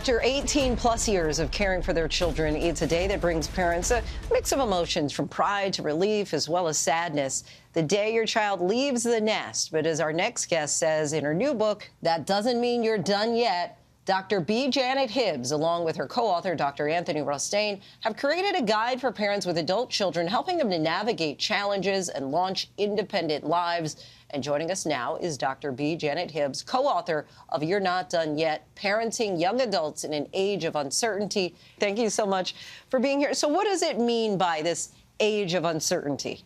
After 18 plus years of caring for their children, it's a day that brings parents a mix of emotions from pride to relief as well as sadness. The day your child leaves the nest. But as our next guest says in her new book, that doesn't mean you're done yet. Dr. B. Janet Hibbs, along with her co-author, Dr. Anthony Rostain, have created a guide for parents with adult children, helping them to navigate challenges and launch independent lives. And joining us now is Dr. B. Janet Hibbs, co-author of You're Not Done Yet, Parenting Young Adults in an Age of Uncertainty. Thank you so much for being here. So what does it mean by this age of uncertainty?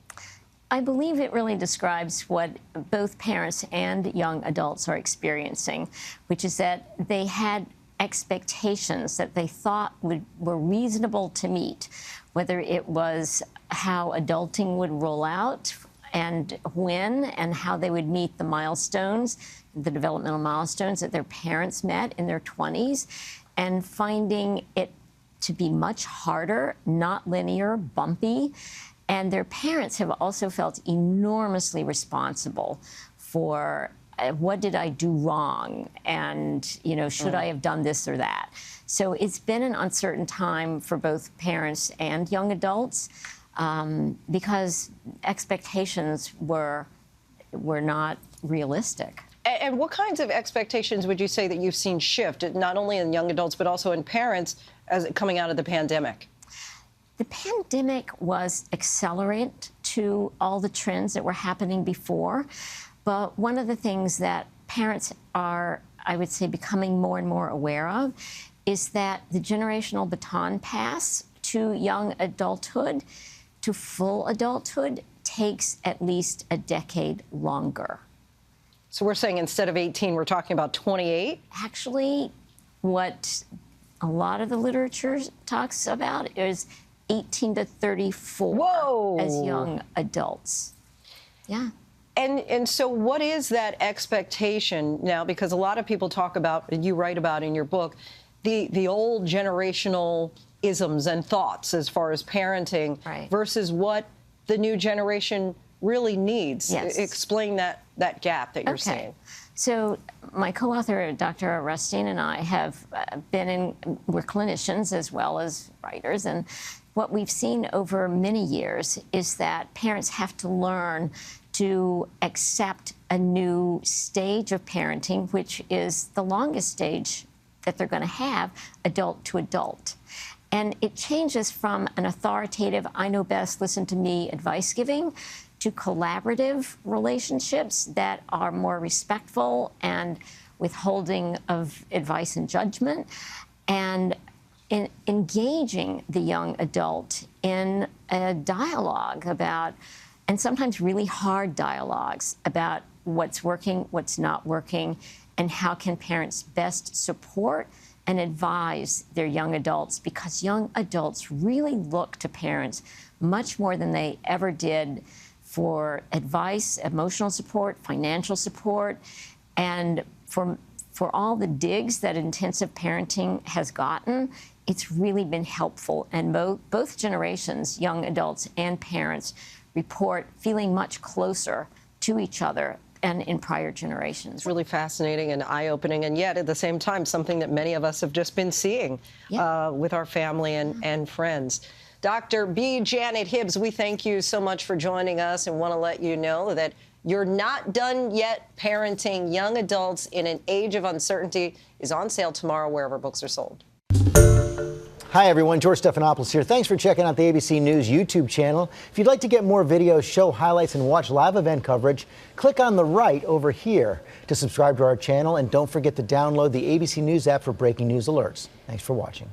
I believe it really describes what both parents and young adults are experiencing, which is that they had expectations that they thought were reasonable to meet, whether it was how adulting would roll out and when and how they would meet the milestones, the developmental milestones that their parents met in their 20s, and finding it to be much harder, not linear, bumpy. And their parents have also felt enormously responsible for what did I do wrong? And, should I have done this or that? So it's been an uncertain time for both parents and young adults because expectations were not realistic. And what kinds of expectations would you say that you've seen shift, not only in young adults, but also in parents as coming out of the pandemic? The pandemic was accelerant to all the trends that were happening before. But one of the things that parents are, I would say, becoming more and more aware of is that the generational baton pass to young adulthood, to full adulthood, takes at least a decade longer. So we're saying instead of 18, we're talking about 28? Actually, what a lot of the literature talks about is 18 to 34 Whoa. As young adults. Yeah. And so what is that expectation now? Because a lot of people talk about, and you write about in your book, the old generational isms and thoughts as far as parenting versus what the new generation really needs. Yes. Explain that gap that you're seeing. So my co-author, Dr. Rostain, and I have we're clinicians as well as writers, and what we've seen over many years is that parents have to learn to accept a new stage of parenting, which is the longest stage that they're going to have, adult to adult. And it changes from an authoritative, I know best, listen to me, advice giving, to collaborative relationships that are more respectful and withholding of advice and judgment, and in engaging the young adult in a dialogue about, and sometimes really hard dialogues about what's working, what's not working, and how can parents best support and advise their young adults, because young adults really look to parents much more than they ever did for advice, emotional support, financial support, and for all the digs that intensive parenting has gotten, it's really been helpful. And both generations, young adults and parents, report feeling much closer to each other and in prior generations. It's really fascinating and eye-opening, and yet at the same time, something that many of us have just been seeing with our family and friends. Dr. B. Janet Hibbs, we thank you so much for joining us and want to let you know that You're Not Done Yet, Parenting Young Adults in an Age of Uncertainty is on sale tomorrow wherever books are sold. Hi, everyone. George Stephanopoulos here. Thanks for checking out the ABC News YouTube channel. If you'd like to get more videos, show highlights, and watch live event coverage, click on the right over here to subscribe to our channel. And don't forget to download the ABC News app for breaking news alerts. Thanks for watching.